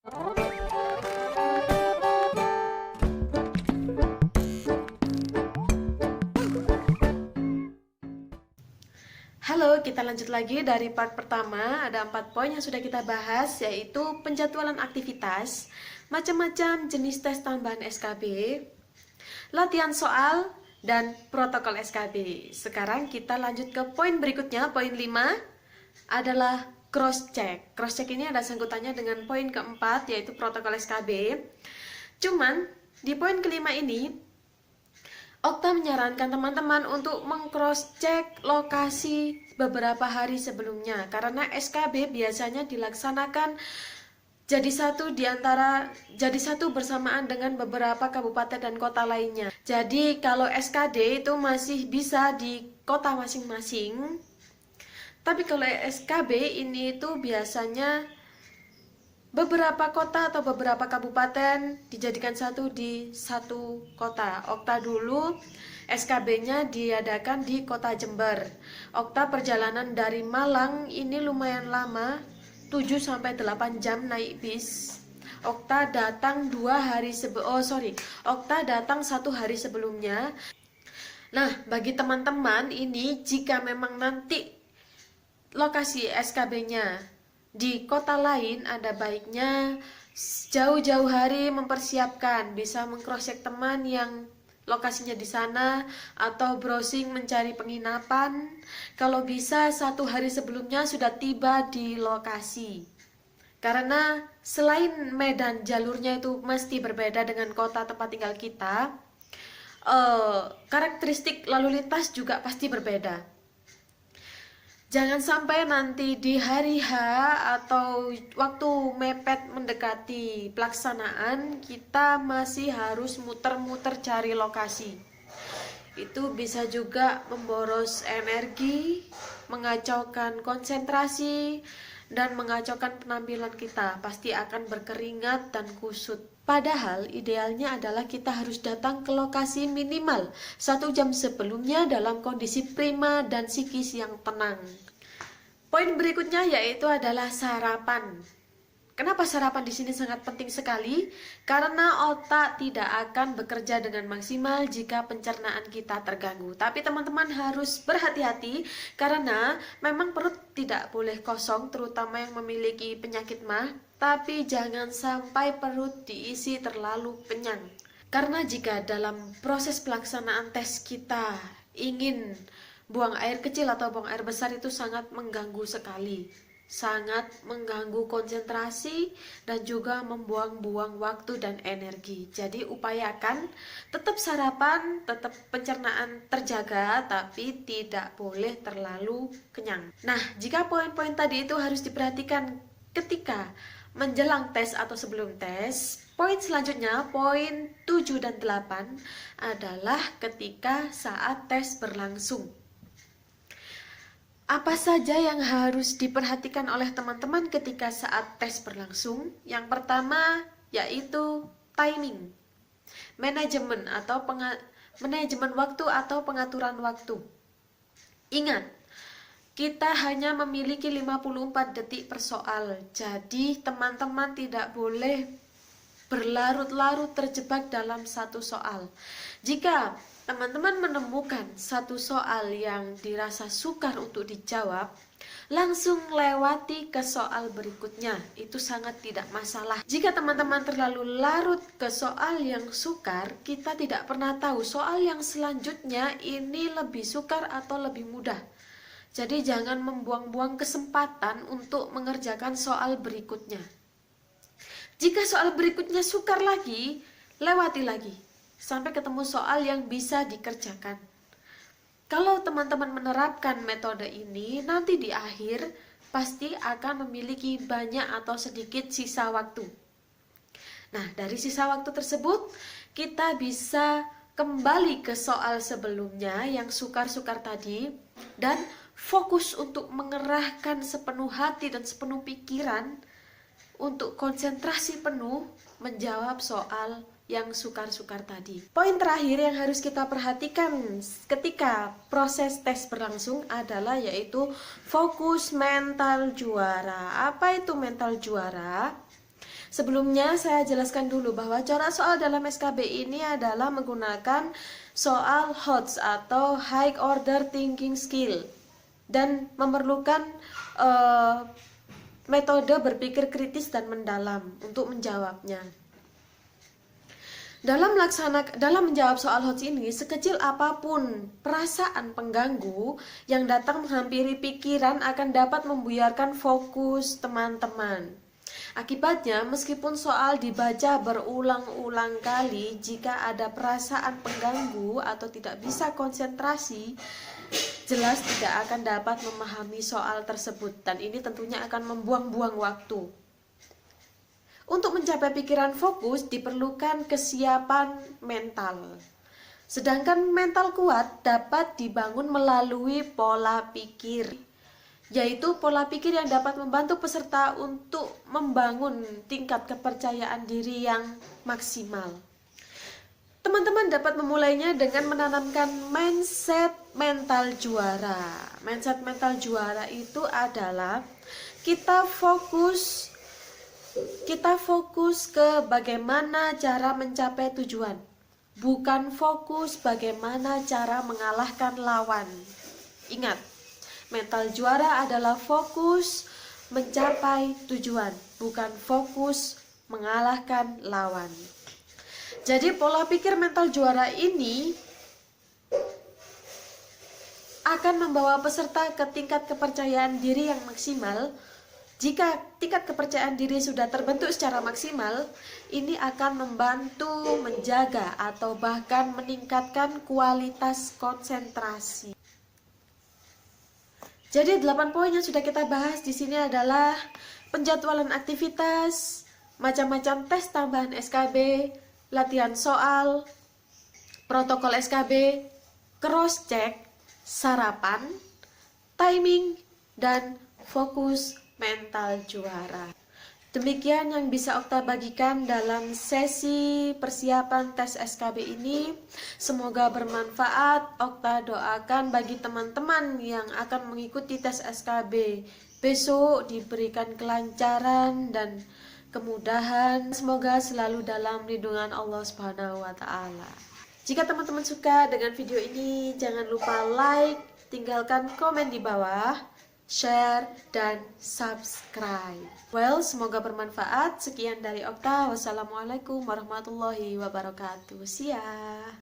Halo, kita lanjut lagi dari part pertama. Ada 4 poin yang sudah kita bahas, yaitu penjadwalan aktivitas, macam-macam jenis tes tambahan SKB, latihan soal, dan protokol SKB. Sekarang kita lanjut ke poin berikutnya. Poin 5 adalah cross check. Cross check ini ada sangkutannya dengan poin keempat, yaitu protokol SKB. Cuman di poin kelima ini Okta menyarankan teman-teman untuk meng-cross check lokasi beberapa hari sebelumnya, karena SKB biasanya dilaksanakan jadi satu bersamaan dengan beberapa kabupaten dan kota lainnya. Jadi kalau SKD itu masih bisa di kota masing-masing, tapi kalau SKB ini itu biasanya beberapa kota atau beberapa kabupaten dijadikan satu di satu kota. Okta dulu SKB-nya diadakan di kota Jember. Okta perjalanan dari Malang ini lumayan lama, 7-8 jam naik bis. Okta datang Okta datang 1 hari sebelumnya. Nah, bagi teman-teman ini, jika memang nanti lokasi SKB-nya di kota lain, ada baiknya jauh-jauh hari mempersiapkan, bisa meng-cross-check teman yang lokasinya di sana atau browsing mencari penginapan. Kalau bisa 1 hari sebelumnya sudah tiba di lokasi. Karena selain medan jalurnya itu mesti berbeda dengan kota tempat tinggal kita, karakteristik lalu lintas juga pasti berbeda. Jangan sampai nanti di hari H atau waktu mepet mendekati pelaksanaan, kita masih harus muter-muter cari lokasi. Itu bisa juga memboros energi, mengacaukan konsentrasi, dan mengacaukan penampilan kita. Pasti akan berkeringat dan kusut. Padahal idealnya adalah kita harus datang ke lokasi minimal 1 jam sebelumnya dalam kondisi prima dan psikis yang tenang. Poin berikutnya yaitu adalah sarapan. Kenapa sarapan di sini sangat penting sekali? Karena otak tidak akan bekerja dengan maksimal jika pencernaan kita terganggu. Tapi teman-teman harus berhati-hati karena memang perut tidak boleh kosong, terutama yang memiliki penyakit MAH. Tapi jangan sampai perut diisi terlalu kenyang. Karena jika dalam proses pelaksanaan tes kita ingin buang air kecil atau buang air besar, itu sangat mengganggu sekali. Sangat mengganggu konsentrasi dan juga membuang-buang waktu dan energi. Jadi upayakan tetap sarapan, tetap pencernaan terjaga, tapi tidak boleh terlalu kenyang. Nah, jika poin-poin tadi itu harus diperhatikan ketika menjelang tes atau sebelum tes, poin selanjutnya, poin 7 dan 8 adalah ketika saat tes berlangsung. Apa saja yang harus diperhatikan oleh teman-teman ketika saat tes berlangsung? Yang pertama yaitu timing, manajemen waktu atau pengaturan waktu. Ingat, kita hanya memiliki 54 detik per soal. Jadi teman-teman tidak boleh berlarut-larut terjebak dalam satu soal. Jika teman-teman menemukan satu soal yang dirasa sukar untuk dijawab, langsung lewati ke soal berikutnya. Itu sangat tidak masalah. Jika teman-teman terlalu larut ke soal yang sukar, kita tidak pernah tahu soal yang selanjutnya ini lebih sukar atau lebih mudah. Jadi jangan membuang-buang kesempatan untuk mengerjakan soal berikutnya. Jika soal berikutnya sukar lagi, lewati lagi sampai ketemu soal yang bisa dikerjakan. Kalau teman-teman menerapkan metode ini, nanti di akhir pasti akan memiliki banyak atau sedikit sisa waktu. Nah, dari sisa waktu tersebut, kita bisa kembali ke soal sebelumnya yang sukar-sukar tadi dan fokus untuk mengerahkan sepenuh hati dan sepenuh pikiran untuk konsentrasi penuh menjawab soal yang sukar-sukar tadi. Poin terakhir yang harus kita perhatikan ketika proses tes berlangsung adalah yaitu fokus mental juara. Apa itu mental juara? Sebelumnya saya jelaskan dulu bahwa corak soal dalam SKB ini adalah menggunakan soal HOTS atau High Order Thinking Skill dan memerlukan metode berpikir kritis dan mendalam untuk menjawabnya. Dalam menjawab soal HOTS ini, sekecil apapun perasaan pengganggu yang datang menghampiri pikiran akan dapat membuyarkan fokus teman-teman. Akibatnya, meskipun soal dibaca berulang-ulang kali, jika ada perasaan pengganggu atau tidak bisa konsentrasi, jelas tidak akan dapat memahami soal tersebut, dan ini tentunya akan membuang-buang waktu. Untuk mencapai pikiran fokus diperlukan kesiapan mental. Sedangkan mental kuat dapat dibangun melalui pola pikir, yaitu pola pikir yang dapat membantu peserta untuk membangun tingkat kepercayaan diri yang maksimal. Teman-teman dapat memulainya dengan menanamkan mindset mental juara. Mindset mental juara itu adalah kita fokus ke bagaimana cara mencapai tujuan, bukan fokus bagaimana cara mengalahkan lawan. Ingat, mental juara adalah fokus mencapai tujuan, bukan fokus mengalahkan lawan. Jadi pola pikir mental juara ini akan membawa peserta ke tingkat kepercayaan diri yang maksimal. Jika tingkat kepercayaan diri sudah terbentuk secara maksimal, ini akan membantu menjaga atau bahkan meningkatkan kualitas konsentrasi. Jadi 8 poin yang sudah kita bahas di sini adalah penjadwalan aktivitas, macam-macam tes tambahan SKB, latihan soal, protokol SKB, cross check, sarapan, timing, dan fokus mental juara. Demikian yang bisa Okta bagikan dalam sesi persiapan tes SKB ini. Semoga bermanfaat. Okta doakan bagi teman-teman yang akan mengikuti tes SKB besok diberikan kelancaran dan kemudahan. Semoga selalu dalam lindungan Allah Subhanahu wa Ta'ala. Jika teman-teman suka dengan video ini, jangan lupa like, tinggalkan komen di bawah, share, dan subscribe. Well, semoga bermanfaat. Sekian dari Okta. Wassalamualaikum warahmatullahi wabarakatuh. See ya.